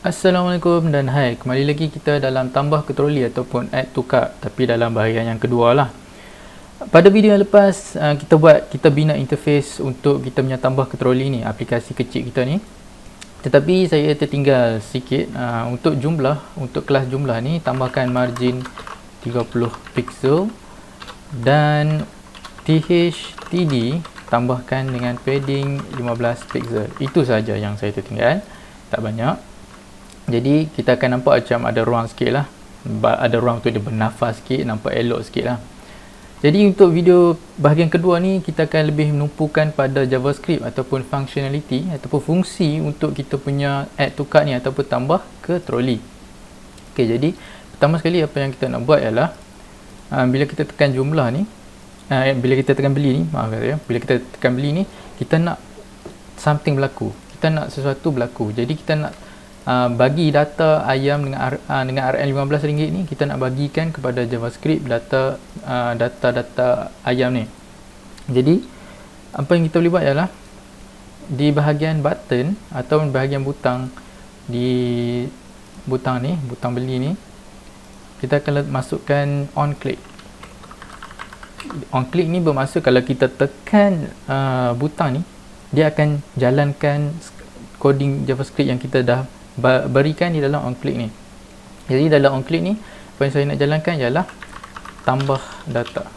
Assalamualaikum dan hai, kembali lagi kita dalam tambah ke troli ataupun add to cart, tapi dalam bahagian yang kedua lah. Pada video yang lepas kita bina interface untuk kita punya tambah ke troli ni, aplikasi kecil kita ni. Tetapi saya tertinggal sikit untuk jumlah, untuk kelas jumlah ni tambahkan margin 30 pixel dan THTD tambahkan dengan padding 15 pixel. Itu saja yang saya tertinggal, tak banyak. Jadi kita akan nampak macam ada ruang sikit lah, ada ruang untuk dia bernafas sikit, nampak elok sikit lah. Jadi untuk video bahagian kedua ni, kita akan lebih menumpukan pada JavaScript ataupun functionality ataupun fungsi untuk kita punya add to cart ni ataupun tambah ke troli. Ok, jadi pertama sekali apa yang kita nak buat ialah bila kita tekan jumlah ni, bila kita tekan beli ni, bila kita tekan beli ni, kita nak something berlaku, kita nak sesuatu berlaku. Jadi kita nak bagi data ayam dengan RM15 ni, kita nak bagikan kepada JavaScript data ayam ni. Jadi apa yang kita boleh buat ialah di bahagian button atau bahagian butang, di butang ni, butang beli ni, kita akan masukkan on click. On click ni bermaksud kalau kita tekan butang ni, dia akan jalankan coding JavaScript yang kita dah berikan di dalam on click ni. Jadi dalam on click ni, apa yang saya nak jalankan ialah tambah data.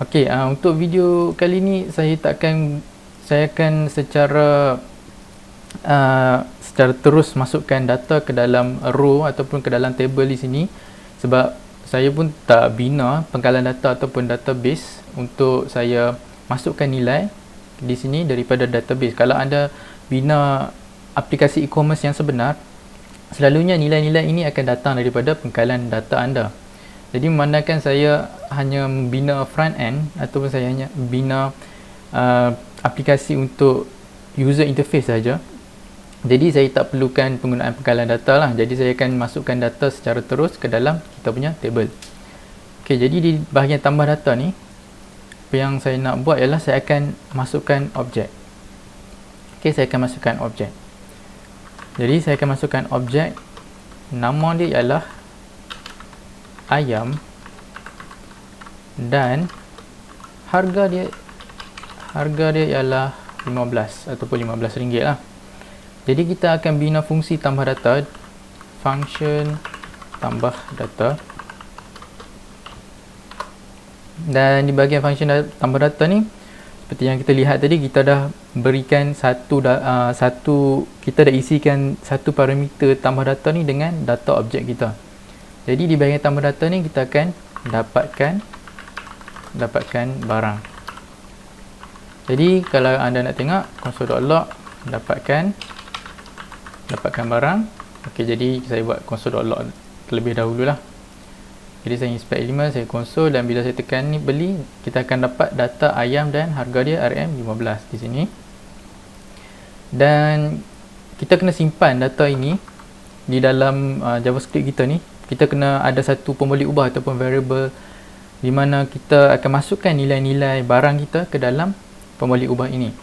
Ok, untuk video kali ni saya akan secara terus masukkan data ke dalam row ataupun ke dalam table di sini, sebab saya pun tak bina pengkalan data ataupun database untuk saya masukkan nilai di sini daripada database. Kalau anda bina aplikasi e-commerce yang sebenar, selalunya nilai-nilai ini akan datang daripada pengkalan data anda. Jadi memandangkan saya hanya membina front end ataupun saya hanya bina aplikasi untuk user interface saja, jadi saya tak perlukan penggunaan pengkalan data lah. Jadi saya akan masukkan data secara terus ke dalam kita punya table. Ok, jadi di bahagian tambah data ni, apa yang saya nak buat ialah saya akan masukkan objek. Ok, saya akan masukkan objek. Jadi saya akan masukkan objek, nama dia ialah ayam dan harga dia ialah 15 ataupun RM15 lah. Jadi kita akan bina fungsi tambah data, function tambah data. Dan di bahagian function tambah data ni, seperti yang kita lihat tadi, kita dah berikan kita dah isikan satu parameter tambah data ni dengan data objek kita. Jadi di bahagian tambah data ni kita akan dapatkan barang. Jadi kalau anda nak tengok console.log dapatkan barang. Ok, jadi saya buat console.log terlebih dahulu lah. Jadi saya inspect elemen, saya console, dan bila saya tekan ni beli, kita akan dapat data ayam dan harga dia RM15 di sini. Dan kita kena simpan data ini di dalam JavaScript kita ni. Kita kena ada satu pemboleh ubah ataupun variable di mana kita akan masukkan nilai-nilai barang kita ke dalam pemboleh ubah ini.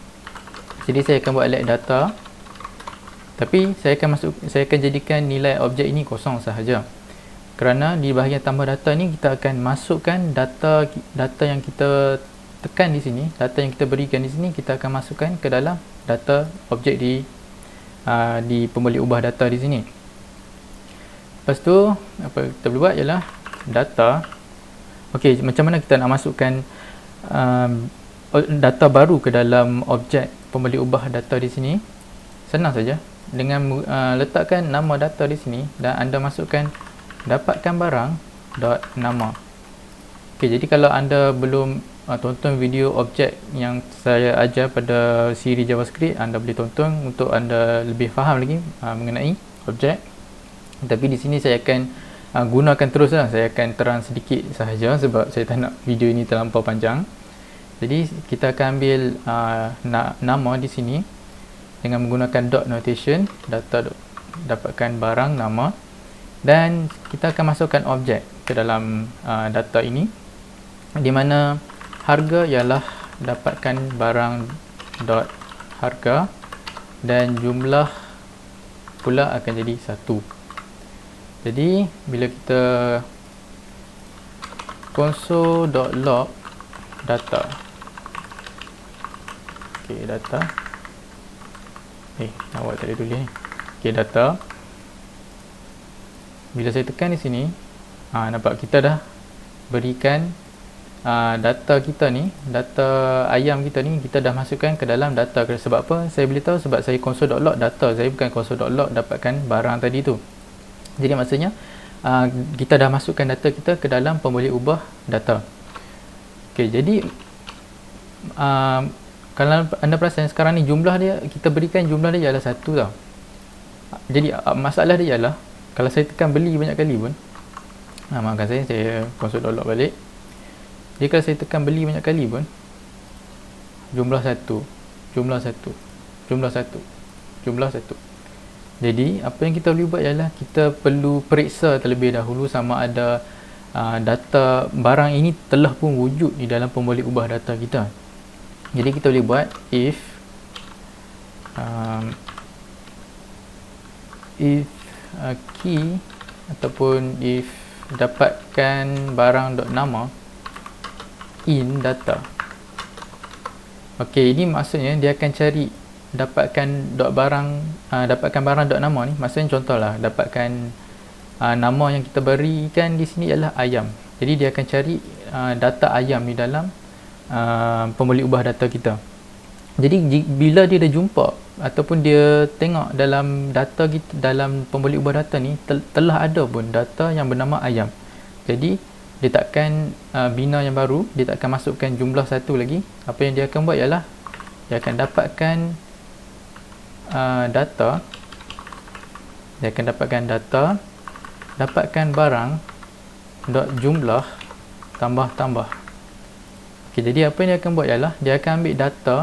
Jadi saya akan buat let data, tapi saya akan jadikan nilai objek ini kosong sahaja. Kerana di bahagian tambah data ni, kita akan masukkan data yang kita tekan di sini, data yang kita berikan di sini, kita akan masukkan ke dalam data objek di pemboleh ubah data di sini. Lepas tu apa kita boleh buat ialah data. Ok, macam mana kita nak masukkan data baru ke dalam objek pemboleh ubah data di sini? Senang saja, dengan letakkan nama data di sini dan anda masukkan dapatkan barang dot nama. Ok, jadi kalau anda belum tonton video objek yang saya ajar pada siri JavaScript, anda boleh tonton untuk anda lebih faham lagi mengenai objek. Tapi di sini saya akan gunakan terus lah, saya akan terang sedikit sahaja sebab saya tak nak video ini terlampau panjang. Jadi kita akan ambil nama di sini dengan menggunakan dot notation, data dapatkan barang nama, dan kita akan masukkan objek ke dalam data ini, di mana harga ialah dapatkan barang dot harga dan jumlah pula akan jadi 1. Jadi bila kita console.log data, okey, data awak tak boleh tulis ni. Okey, data, bila saya tekan di sini, nampak kita dah berikan data kita ni, data ayam kita ni, kita dah masukkan ke dalam data. Sebab apa saya boleh tahu? Sebab saya console.log data, saya bukan console.log dapatkan barang tadi tu. Jadi maksudnya kita dah masukkan data kita ke dalam pemboleh ubah data. Okey, jadi kalau anda perasan sekarang ni jumlah dia, kita berikan jumlah dia ialah 1 tau. Jadi masalah dia ialah kalau saya tekan beli banyak kali pun, maafkan saya console.log balik. Jadi kalau saya tekan beli banyak kali pun, jumlah 1, jumlah 1, jumlah 1, jumlah 1. Jadi apa yang kita boleh buat ialah kita perlu periksa terlebih dahulu sama ada data barang ini telah pun wujud di dalam pemboleh ubah data kita. Jadi kita boleh buat if key ataupun if dapatkan barang.nama in data. Okey, ini maksudnya dia akan cari dapatkan barang.nama ni. Maksudnya contohlah dapatkan nama yang kita berikan di sini ialah ayam. Jadi dia akan cari data ayam di dalam pemboleh ubah data kita. Jadi bila dia dah jumpa ataupun dia tengok dalam data kita, dalam pemboleh ubah data ni telah ada pun data yang bernama ayam. Jadi dia takkan bina yang baru, dia takkan masukkan jumlah 1 lagi. Apa yang dia akan buat ialah dia akan dapatkan data, dia akan dapatkan data, dapatkan barang dot jumlah tambah. Okey, jadi apa yang dia akan buat ialah dia akan ambil data,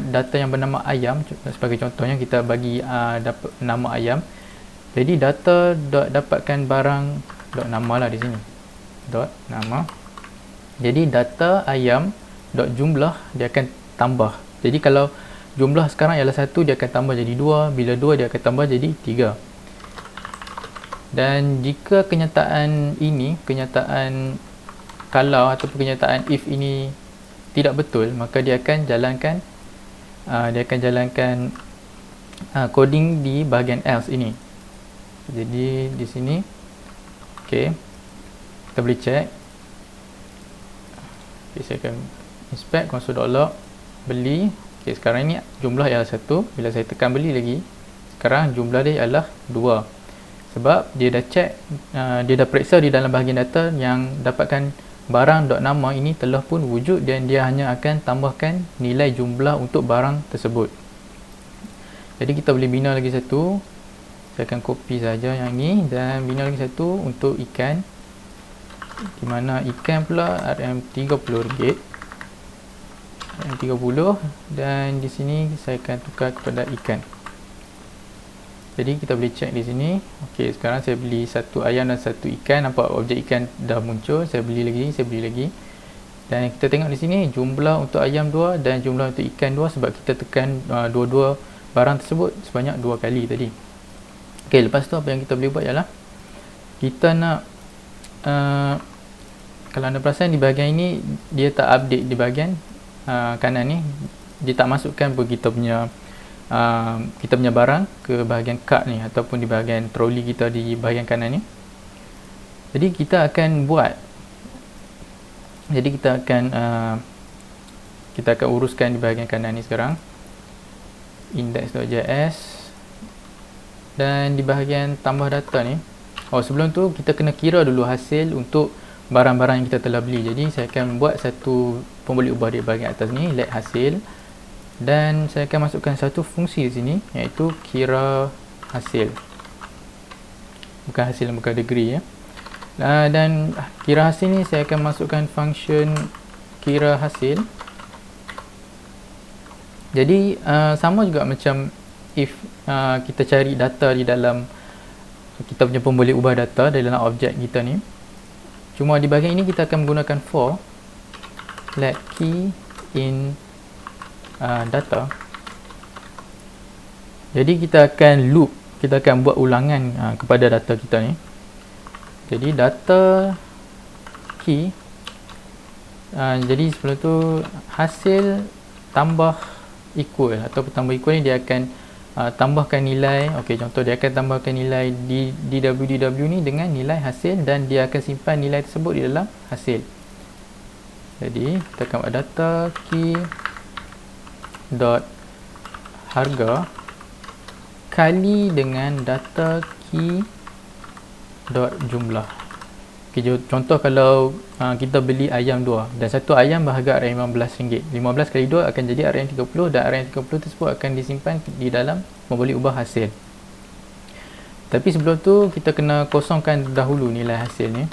data yang bernama ayam sebagai contohnya, kita bagi nama ayam. Jadi data dot dapatkan barang dot nama lah di sini, dot nama. Jadi data ayam dot jumlah dia akan tambah. Jadi kalau jumlah sekarang ialah 1, dia akan tambah jadi 2, bila 2 dia akan tambah jadi 3. Dan jika kenyataan ini, kenyataan kalau ataupun kenyataan if ini tidak betul, maka dia akan jalankan coding di bahagian else ini. Jadi di sini okey, kita boleh check. Okay, saya akan inspect console.log beli. Okey, sekarang ini jumlah ialah 1. Bila saya tekan beli lagi, sekarang jumlah dia ialah 2. Sebab dia dah check, dia dah periksa di dalam bahagian data yang dapatkan barang.nama ini telah pun wujud, dan dia hanya akan tambahkan nilai jumlah untuk barang tersebut. Jadi kita boleh bina lagi satu. Saya akan copy saja yang ini dan bina lagi satu untuk ikan, di mana ikan pula RM30, RM30, dan di sini saya akan tukar kepada ikan. Jadi kita boleh check di sini. Okey, sekarang saya beli satu ayam dan satu ikan. Nampak objek ikan dah muncul. Saya beli lagi, Dan kita tengok di sini jumlah untuk ayam 2 dan jumlah untuk ikan 2, sebab kita tekan dua-dua barang tersebut sebanyak 2 kali tadi. Okey, lepas tu apa yang kita boleh buat ialah kita nak kalau anda perasan di bahagian ini dia tak update di bahagian kanan ni. Dia tak masukkan pun kita punya barang ke bahagian cart ni ataupun di bahagian troli kita di bahagian kanan ni. Jadi kita akan uruskan di bahagian kanan ni sekarang, index.js, dan di bahagian tambah data ni. Sebelum tu kita kena kira dulu hasil untuk barang-barang yang kita telah beli. Jadi saya akan buat satu pemboleh ubah di bahagian atas ni, let hasil. Dan saya akan masukkan satu fungsi di sini, iaitu kira hasil. Bukan degree ya. Dan kira hasil ni saya akan masukkan function kira hasil. Jadi sama juga macam if kita cari data di dalam kita punya pemboleh ubah data dalam objek kita ni. Cuma di bahagian ini kita akan menggunakan for let key in data. Jadi kita akan loop, kita akan buat ulangan kepada data kita ni. Jadi data key, jadi sebelum tu hasil tambah equal atau tambah equal ni dia akan tambahkan nilai. Okey, contoh dia akan tambahkan nilai di DW ni dengan nilai hasil, dan dia akan simpan nilai tersebut di dalam hasil. Jadi kita akan buat data key dot harga kali dengan data key dot jumlah. Okay, contoh kalau kita beli ayam 2 dan satu ayam berharga RM15. 15 kali 2 akan jadi RM30, dan RM30 tersebut akan disimpan di dalam membeli ubah hasil. Tapi sebelum tu kita kena kosongkan dahulu nilai hasil ni.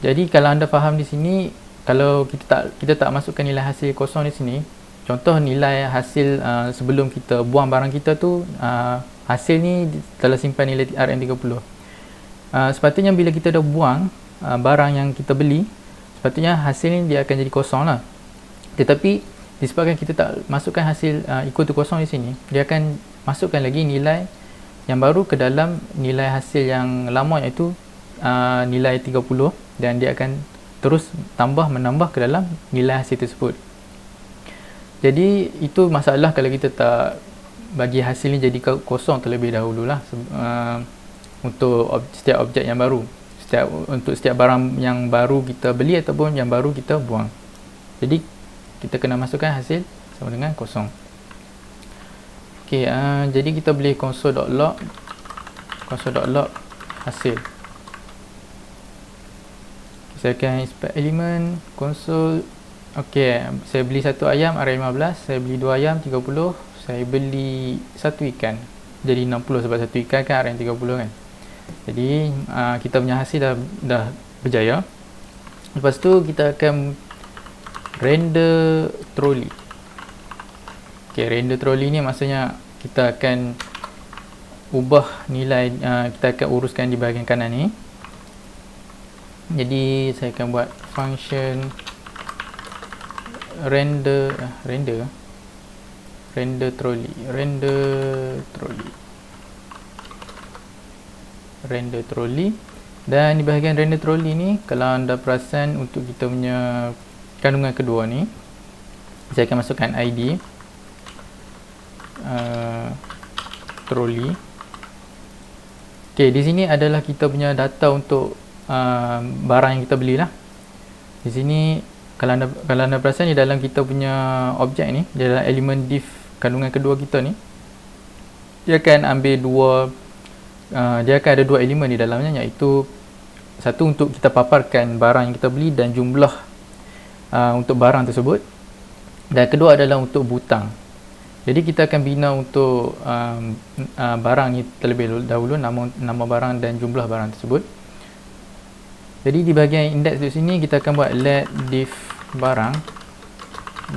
Jadi kalau anda faham di sini, kalau kita tak masukkan nilai hasil kosong di sini, contoh nilai hasil sebelum kita buang barang kita tu, hasil ni telah simpan nilai RM30. Sepatutnya bila kita dah buang barang yang kita beli, sepatutnya hasil ni dia akan jadi kosong lah. Tetapi disebabkan kita tak masukkan hasil equal to kosong di sini, dia akan masukkan lagi nilai yang baru ke dalam nilai hasil yang lama, iaitu nilai 30, dan dia akan terus menambah ke dalam nilai hasil tersebut. Jadi itu masalah kalau kita tak bagi hasil ni jadi kosong terlebih dahulu lah, untuk setiap objek yang baru, untuk setiap barang yang baru kita beli ataupun yang baru kita buang. Jadi kita kena masukkan hasil sama dengan kosong. Okey, jadi kita boleh console.log hasil. Saya akan inspect elemen console. Okey, saya beli satu ayam RM15, saya beli 2 ayam 30, saya beli satu ikan jadi 60, sebab satu ikan kan RM30 kan. Jadi kita punya hasil dah berjaya. Lepas tu kita akan render trolley. Okay, render trolley ni maksudnya kita akan ubah nilai, kita akan uruskan di bahagian kanan ni. Jadi saya akan buat function render trolley. Dan di bahagian render trolley ni, kalau anda perasan untuk kita punya kandungan kedua ni, saya akan masukkan ID trolley. Okey, di sini adalah kita punya data untuk barang yang kita belilah. Di sini kalau anda perasan, di dalam kita punya objek ni, di dalam elemen div kandungan kedua kita ni, dia akan ambil dia akan ada dua elemen di dalamnya, iaitu satu untuk kita paparkan barang yang kita beli dan jumlah untuk barang tersebut, dan kedua adalah untuk butang. Jadi kita akan bina untuk barang ni terlebih dahulu, nama barang dan jumlah barang tersebut. Jadi di bahagian index di sini kita akan buat let div barang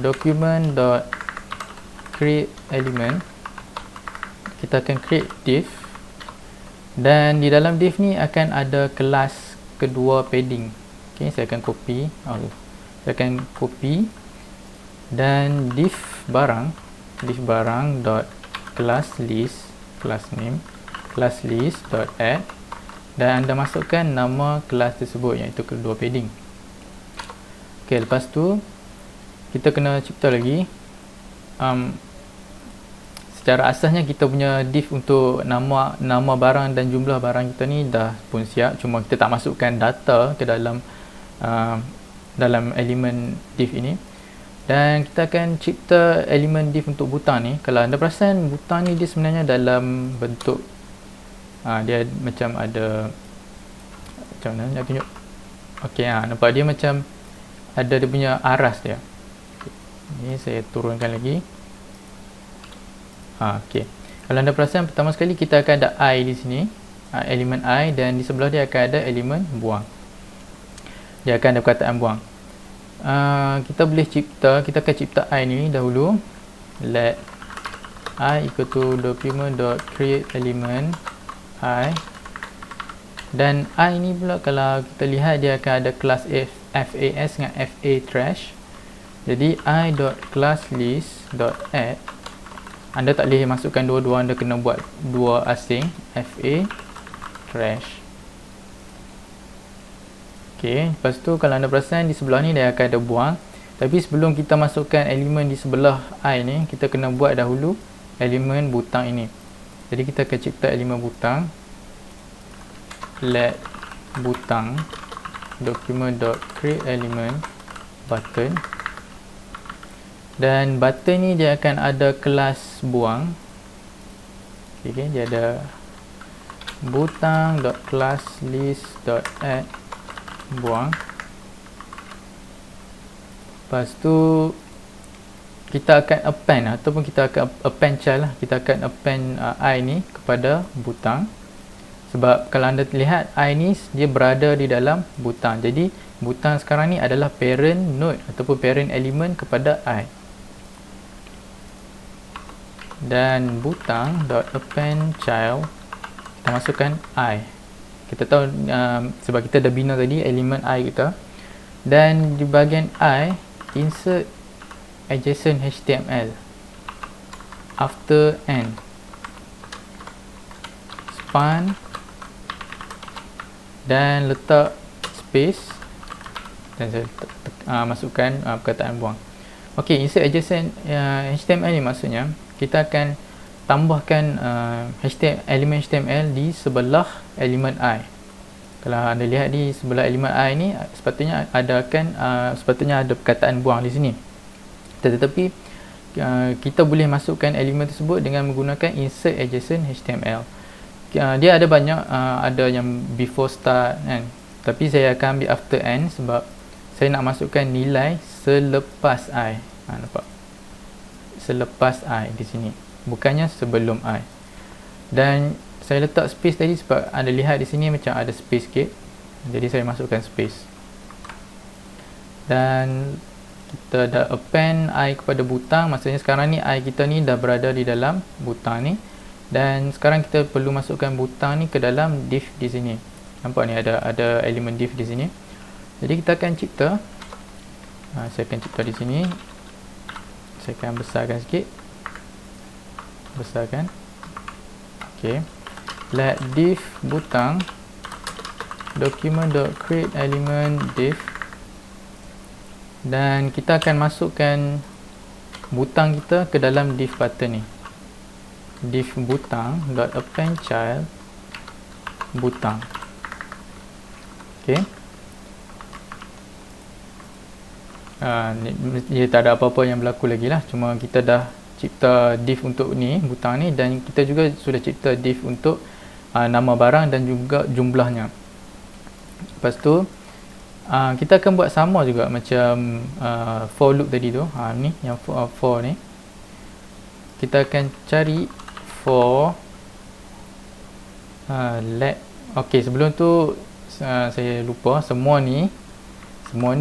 document.create element. Kita akan create div, dan di dalam div ni akan ada kelas kedua padding. Okey, saya akan copy dan div barang dot class list, class name, class list dot add, dan anda masukkan nama kelas tersebut, iaitu kedua padding. Okey, lepas tu kita kena cipta lagi. Secara asasnya kita punya div untuk nama barang dan jumlah barang kita ni dah pun siap, cuma kita tak masukkan data ke dalam elemen div ini. Dan kita akan cipta elemen div untuk butang ni. Kalau anda perasan, butang ni dia sebenarnya dalam bentuk dia macam ada, macam mana nak tunjuk. Okey, nampak dia macam ada dia punya aras dia. Ni saya turunkan lagi. Okey, kalau anda perasan, pertama sekali kita akan ada I di sini, elemen I, dan di sebelah dia akan ada elemen buang. Dia akan ada perkataan buang. Kita akan cipta I ni dahulu. Let I equal to document.create element I, dan I ni pula kalau kita lihat dia akan ada kelas FAS dengan FA trash. Jadi I.classList.add anda tak boleh masukkan dua-dua, anda kena buat dua asing, fa trash. ok, lepas tu kalau anda perasan di sebelah ni dia akan ada buang, tapi sebelum kita masukkan elemen di sebelah I ni, kita kena buat dahulu elemen butang ini. Jadi kita akan cipta elemen butang, let butang document.create element button, dan button ni dia akan ada kelas buang. Okay, dia ada butang.class list.add buang. Lepas tu kita akan append ataupun kita akan append child lah. Kita akan append I ni kepada butang. Sebab kalau anda lihat I ni dia berada di dalam butang. Jadi butang sekarang ni adalah parent node ataupun parent element kepada I. Dan butang.append child, kita masukkan I. Kita tahu sebab kita dah bina tadi elemen I kita. Dan di bahagian I, insert adjacent HTML after n, span, dan letak space, dan saya masukkan perkataan buang. ok, insert adjacent HTML ni maksudnya kita akan tambahkan elemen HTML di sebelah elemen I. Kalau anda lihat di sebelah elemen I ni, sepatutnya ada perkataan buang di sini. Tetapi kita boleh masukkan elemen tersebut dengan menggunakan insert adjacent HTML. Dia ada banyak, ada yang before start kan, tapi saya akan ambil after n sebab saya nak masukkan nilai selepas I. Nampak? Selepas I di sini, bukannya sebelum I. Dan saya letak space tadi sebab anda lihat di sini macam ada space sikit, jadi saya masukkan space. Dan kita dah append I kepada butang, maksudnya sekarang ni I kita ni dah berada di dalam butang ni. Dan sekarang kita perlu masukkan butang ni ke dalam div di sini. Nampak ni ada elemen div di sini. Jadi kita akan cipta, saya akan cipta di sini. Saya akan besarkan sikit, besarkan. ok, let div butang document.create element div, dan kita akan masukkan butang kita ke dalam div button ni. Div butang.append child butang. ok, dia tak ada apa-apa yang berlaku lagi lah, cuma kita dah cipta div untuk ni, butang ni, dan kita juga sudah cipta div untuk nama barang dan juga jumlahnya. Lepas tu kita akan buat sama juga macam for loop tadi tu. Ni yang for ni kita akan cari for let. ok, sebelum tu saya lupa, semua ni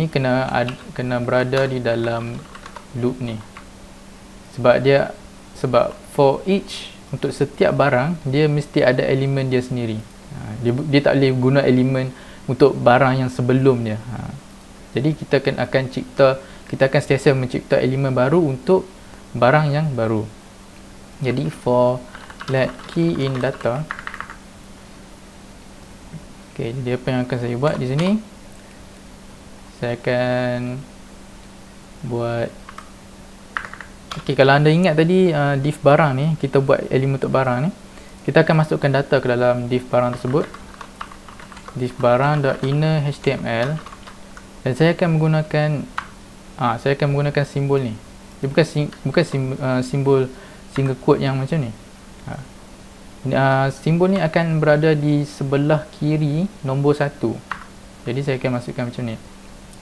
kena berada di dalam loop ni. Sebab for each, untuk setiap barang dia mesti ada elemen dia sendiri. Dia tak boleh guna elemen untuk barang yang sebelum dia. Jadi kita akan sentiasa mencipta elemen baru untuk barang yang baru. Jadi for let key in data. ok, jadi apa yang akan saya buat di sini, saya akan buat, ok, kalau anda ingat tadi div barang ni, kita buat elemen untuk barang ni, kita akan masukkan data ke dalam div barang tersebut, div barang.inner HTML, dan saya akan menggunakan simbol ni. Dia bukan simbol single quote yang macam ni. Simbol ni akan berada di sebelah kiri nombor 1. Jadi saya akan masukkan macam ni.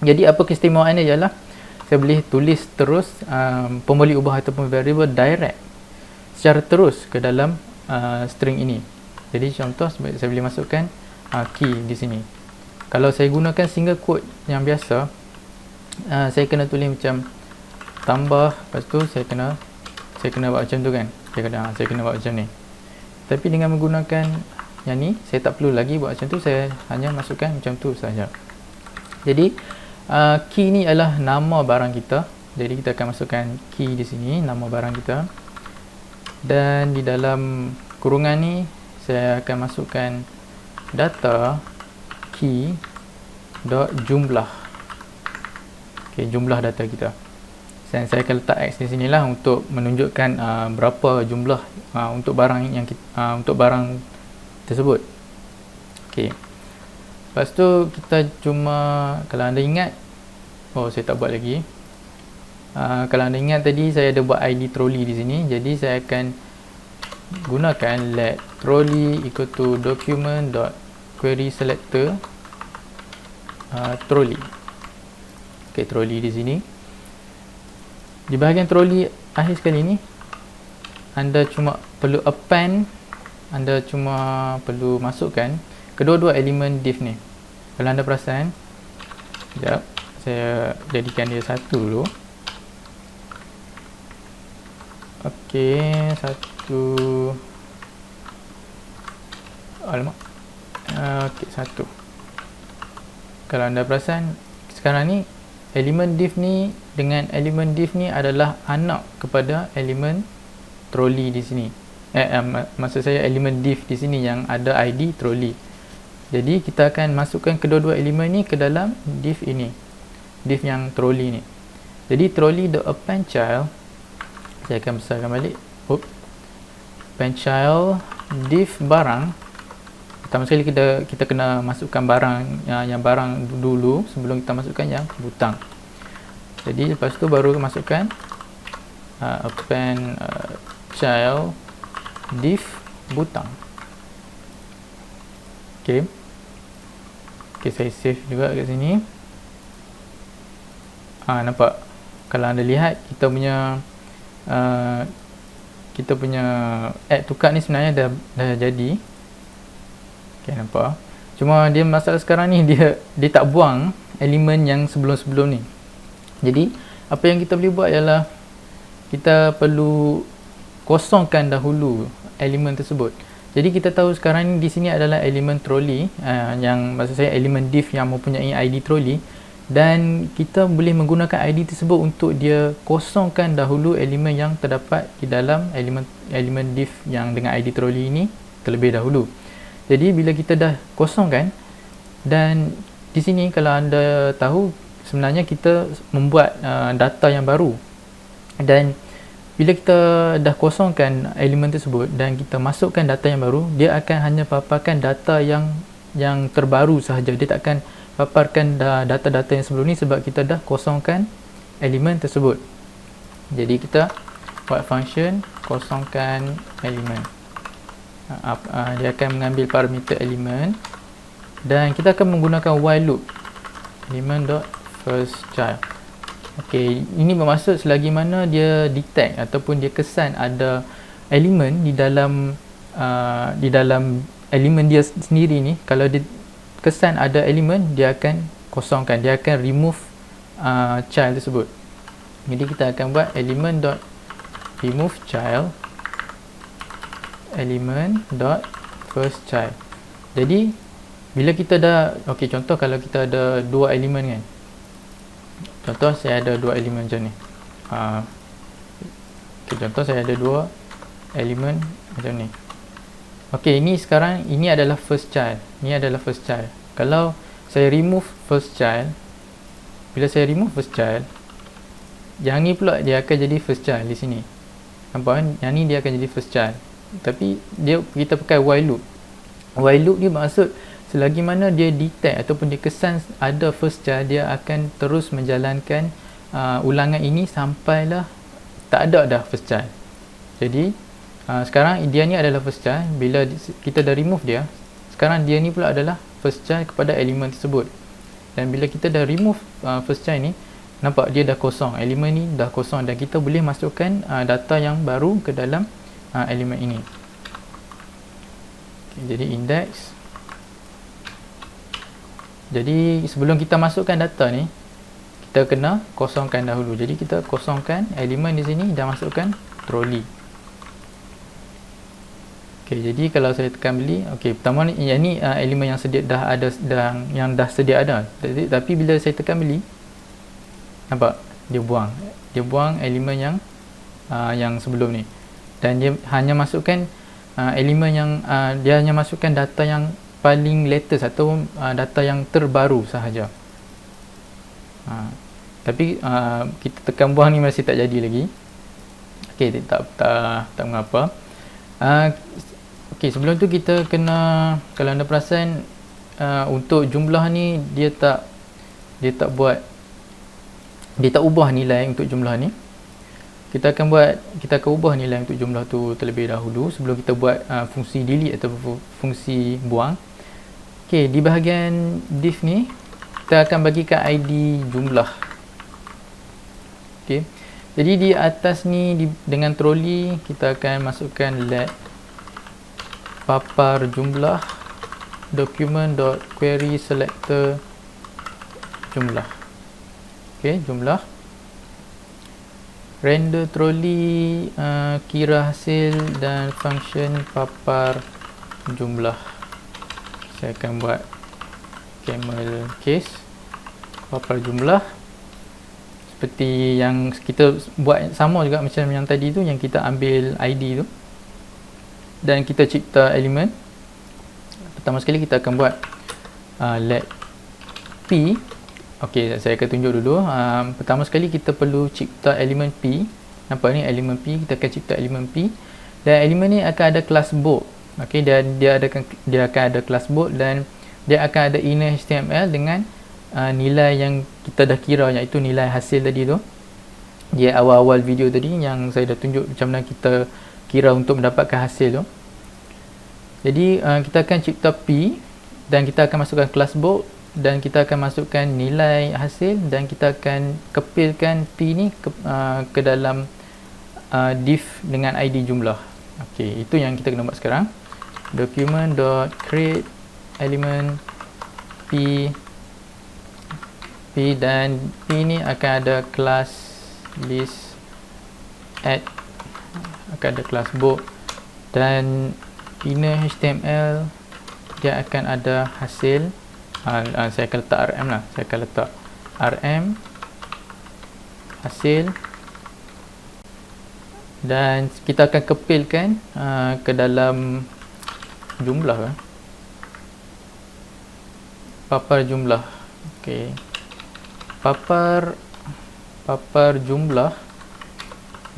Jadi apa keistimewaan dia ialah saya boleh tulis terus pembeli ubah ataupun variable direct secara terus ke dalam string ini. Jadi contoh saya boleh masukkan key di sini. Kalau saya gunakan single quote yang biasa, saya kena tulis macam tambah, lepas tu saya kena buat macam tu kan. Saya kena buat macam ni. Tapi dengan menggunakan yang ni, saya tak perlu lagi buat macam tu, saya hanya masukkan macam tu saja. Jadi key ni adalah nama barang kita. Jadi kita akan masukkan key di sini, nama barang kita. dan di dalam kurungan ni saya akan masukkan data key dot jumlah. Okay, jumlah data kita. Dan saya akan letak X di sinilah untuk menunjukkan berapa jumlah untuk barang yang untuk barang tersebut. Okey. Lepas tu kita cuma, kalau anda ingat, saya tak buat lagi. Kalau anda ingat tadi saya ada buat ID trolley di sini, jadi saya akan gunakan let trolley equal to document dot query selector trolley. Okey, trolley di sini. Di bahagian trolley akhir sekali ni, anda cuma perlu append, anda cuma perlu masukkan kedua-dua elemen div ni. Kalau anda perasan, sekejap, saya jadikan dia satu dulu. Okey, satu. Alamak. Okey, satu. Kalau anda perasan, sekarang ni elemen div ni dengan elemen div ni adalah anak kepada elemen trolley di sini. Maksud saya elemen div di sini yang ada ID trolley. Jadi kita akan masukkan kedua-dua elemen ni ke dalam div ini, div yang trolley ni. Jadi trolley.append child, saya akan besarkan balik. Append child div barang. Pertama sekali kita kena masukkan barang yang barang dulu sebelum kita masukkan yang butang. Jadi lepas tu baru masukkan append child div butang. Okey, saya save juga kat sini. Nampak? Kalau anda lihat kita punya add to cart ni sebenarnya dah jadi. Okay, nampak? Cuma dia masalah sekarang ni dia tak buang elemen yang sebelum-sebelum ni. Jadi apa yang kita boleh buat ialah kita perlu kosongkan dahulu elemen tersebut. Jadi kita tahu sekarang ni di sini adalah elemen trolley, yang maksud saya elemen div yang mempunyai ID trolley, dan kita boleh menggunakan ID tersebut untuk dia kosongkan dahulu elemen yang terdapat di dalam elemen div yang dengan ID trolley ini terlebih dahulu. Jadi bila kita dah kosongkan, dan di sini kalau anda tahu sebenarnya kita membuat data yang baru, dan bila kita dah kosongkan elemen tersebut dan kita masukkan data yang baru, dia akan hanya paparkan data yang terbaru sahaja. Dia tak akan paparkan data-data yang sebelum ni sebab kita dah kosongkan elemen tersebut. Jadi kita buat function kosongkan elemen. Dia akan mengambil parameter elemen dan kita akan menggunakan while loop element.firstChild. Okey, ini bermaksud selagi mana dia detect ataupun dia kesan ada elemen di dalam elemen dia sendiri ni. Kalau dia kesan ada elemen, dia akan kosongkan, dia akan remove child tersebut. Jadi kita akan buat element.remove child element.firstChild. Jadi bila kita dah, contoh kalau kita ada dua elemen kan, contoh saya ada dua elemen macam ni. Contoh saya ada dua elemen macam ni. Ini sekarang ini adalah firstChild, ini adalah firstChild. Kalau saya remove firstChild, bila saya remove firstChild, yang ni pula dia akan jadi firstChild di sini. Nampak kan? Yang ni dia akan jadi firstChild. Tapi kita pakai while loop. While loop ni maksud selagi mana dia detect ataupun dia kesan ada firstChild, dia akan terus menjalankan ulangan ini sampailah tak ada dah firstChild. Jadi sekarang dia ni adalah firstChild. Bila kita dah remove dia, sekarang dia ni pula adalah firstChild kepada elemen tersebut. Dan bila kita dah remove firstChild ni, nampak dia dah kosong, elemen ni dah kosong, dan kita boleh masukkan data yang baru ke dalam elemen ini. Jadi index. Jadi sebelum kita masukkan data ni, kita kena kosongkan dahulu. Jadi kita kosongkan elemen di sini dan masukkan trolley. Jadi kalau saya tekan beli, pertama ni yang ni elemen yang dah sedia ada. Tapi bila saya tekan beli, nampak dia buang elemen yang sebelum ni. dan dia hanya masukkan elemen yang dia hanya masukkan data yang paling latest atau data yang terbaru sahaja. Tapi kita tekan buang ni masih tak jadi lagi. Okey, tak mengapa. Okey, sebelum tu kita kena, kalau anda perasan, untuk jumlah ni dia tak ubah nilai untuk jumlah ni. Kita akan ubah nilai untuk jumlah tu terlebih dahulu sebelum kita buat fungsi delete atau fungsi buang. Okey, di bahagian div ni kita akan bagikan ID jumlah. Okey. Jadi di atas ni dengan troli kita akan masukkan let papar jumlah document.query selector jumlah. Okey, jumlah. Render troli kira hasil dan function papar jumlah. Saya akan buat camel case papar jumlah seperti yang kita buat, sama juga macam yang tadi tu, yang kita ambil ID tu dan kita cipta elemen. Pertama sekali kita akan buat let p. Okey, saya akan tunjuk dulu. Pertama sekali kita perlu cipta elemen p. Nampak ni elemen p, kita akan cipta elemen p dan elemen ni akan ada kelas board. Okey, dan dia akan ada kelas board dan dia akan ada inner HTML dengan nilai yang kita dah kira, iaitu nilai hasil tadi tu. Dia awal-awal video tadi yang saya dah tunjuk macam mana kita kira untuk mendapatkan hasil tu. Jadi kita akan cipta p dan kita akan masukkan kelas board dan kita akan masukkan nilai hasil dan kita akan kepilkan p ni ke dalam div dengan ID jumlah. Okey, itu yang kita kena buat sekarang. Document.create element p dan p ni akan ada kelas list add, akan ada kelas board dan inner HTML dia akan ada hasil. Saya akan letak rm lah. Saya akan letak rm hasil dan kita akan kepilkan ke dalam jumlah papar jumlah. Okey, papar jumlah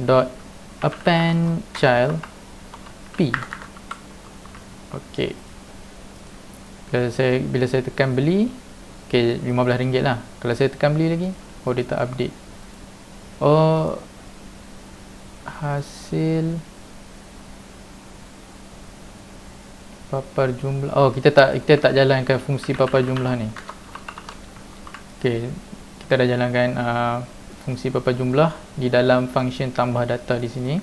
dot append child p. Okey, bila saya tekan beli, okey, RM15 lah. Kalau saya tekan beli lagi, oh dia tak update. Oh, hasil papar jumlah. Oh, kita tak jalankan fungsi papar jumlah ni. Okey, kita dah jalankan fungsi papar jumlah di dalam function tambah data di sini.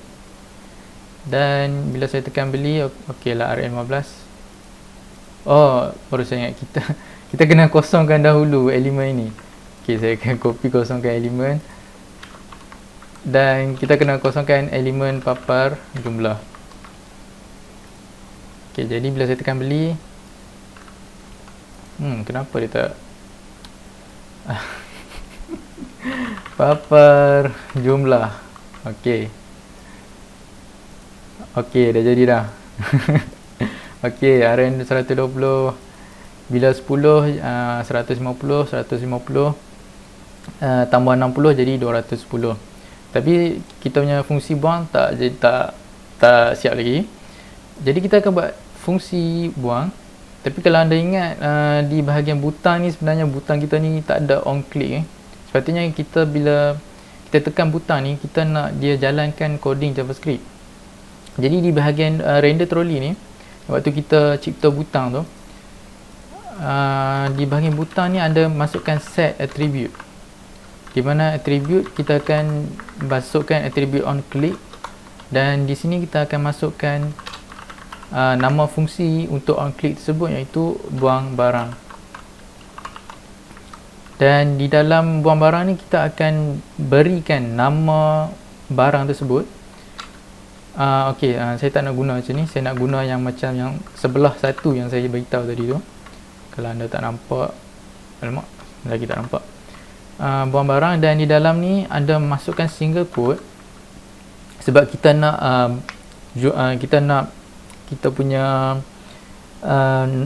Dan bila saya tekan beli, okeylah RM15. Oh, baru saya ingat kita kena kosongkan dahulu elemen ini. Okey, saya akan copy kosongkan elemen dan kita kena kosongkan elemen papar jumlah. Okey, jadi bila saya tekan beli, kenapa dia tak papar jumlah. Okey, dah jadi dah. Okey, RN 120 bila 10 150 tambah 60 jadi 210. Tapi kita punya fungsi buang tak siap lagi. Jadi kita akan buat fungsi buang. Tapi kalau anda ingat di bahagian butang ni, sebenarnya butang kita ni tak ada on click. Sepatutnya kita bila kita tekan butang ni, kita nak dia jalankan coding JavaScript. Jadi di bahagian render trolley ni, waktu kita cipta butang tu, di bahagian butang ni anda masukkan set attribute, di mana attribute kita akan masukkan attribute on click dan di sini kita akan masukkan nama fungsi untuk on click tersebut, iaitu buang barang. Dan di dalam buang barang ni kita akan berikan nama barang tersebut. Okey, saya tak nak guna macam ni. Saya nak guna yang macam yang sebelah satu yang saya beritahu tadi tu. Kalau anda tak nampak, alamak, lagi tak nampak. Buang barang, dan di dalam ni anda masukkan single quote sebab kita nak kita nak kita punya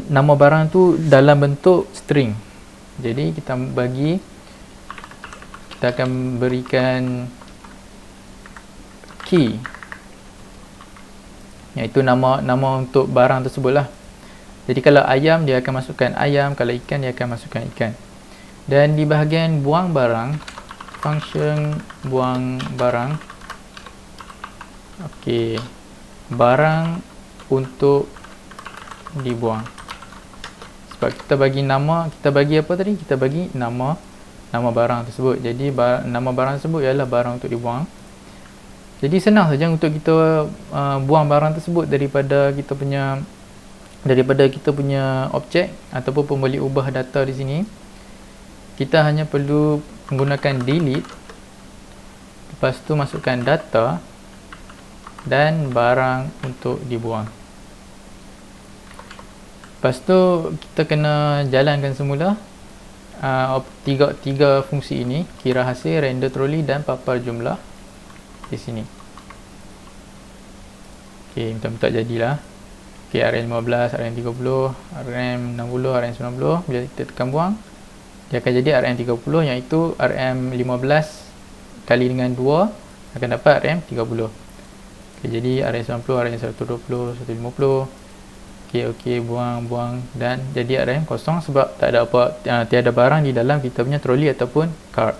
nama barang tu dalam bentuk string. Jadi kita akan berikan key, iaitu nama untuk barang tersebut lah. Jadi kalau ayam dia akan masukkan ayam, kalau ikan dia akan masukkan ikan. Dan di bahagian buang barang, function buang barang, okey, barang untuk dibuang. Sebab kita bagi nama, kita bagi apa tadi? Kita bagi nama barang tersebut. Jadi nama barang tersebut ialah barang untuk dibuang. Jadi senang saja untuk kita buang barang tersebut daripada kita punya objek ataupun pembeli ubah data di sini. Kita hanya perlu menggunakan delete, lepas tu masukkan data dan barang untuk dibuang. Lepas tu kita kena jalankan semula tiga fungsi ini, kira hasil, render troli dan papar jumlah di sini. Okey, minta jadilah. Okey, RM15, RM30, RM60, RM90. Bila kita tekan buang, dia akan jadi RM30, iaitu RM15 kali dengan 2 akan dapat RM30. Okey, jadi RM90, RM120, RM150. Okey, buang dan jadi RM kosong sebab tak ada apa, tiada barang di dalam kita punya troli ataupun cart.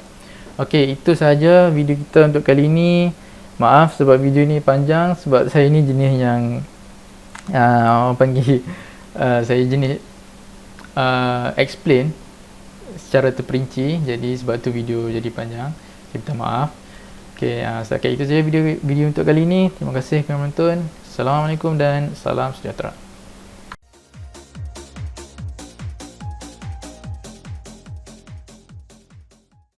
Okey, itu sahaja video kita untuk kali ini. Maaf sebab video ni panjang, sebab saya ni jenis yang orang panggil saya jenis explain secara terperinci, jadi sebab tu video jadi panjang. Kita maaf. Okey, setakat itu saja video untuk kali ini. Terima kasih kerana menonton. Assalamualaikum dan salam sejahtera.